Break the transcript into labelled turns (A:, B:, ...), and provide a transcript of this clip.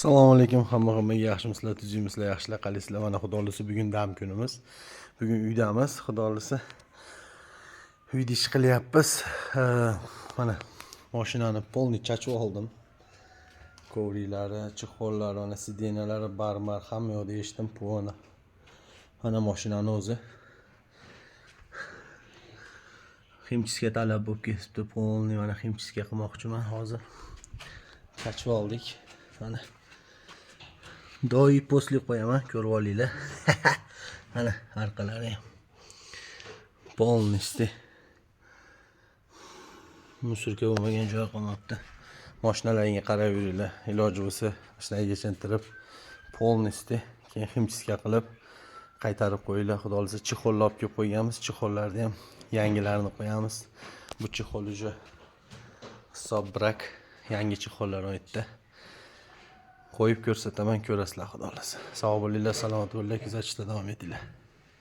A: Assalomu alaykum hamma yaxshimisizlar, tuzingizlar, yaxshilar qalaysizlar. Mana xudoolisi bugun dam kunimiz. Bugun uydamiz, xudoolisi. Uyda ish qilyapmiz. Mana mashinani polni chachib oldim. Kovriklari, chexollari, mana sidenalari, barmar hamma yoqda eshitdim puvoni. Mana mashinani o'zi. Ximchiska talab bo'lib ketibdi, polni mana ximchiska qilmoqchiman hozir. Chachib oldik. Mana doiy postlik qo'yaman, ko'rib olinglar. Mana orqalari ham polnisti. Musurka bo'lmagan joy qolmabdi. Mashinalaringga qarab yuringlar. Iloji bo'lsa, mashinanga chantirib polnisti, keyin ximchiska qilib qaytarib qo'yinglar. Xudo olsa chexollar olib kelib qo'yganmiz. Chexollarni ham yangilarini qo'yamiz. Bu chexol uje hisob brak, yangi chexollar oyitdi. Qo'yib ko'rsataman, ko'rasizlar xudo olsa. Sog' bo'linglar, salomat bo'linglar, kuzatishda davom etinglar.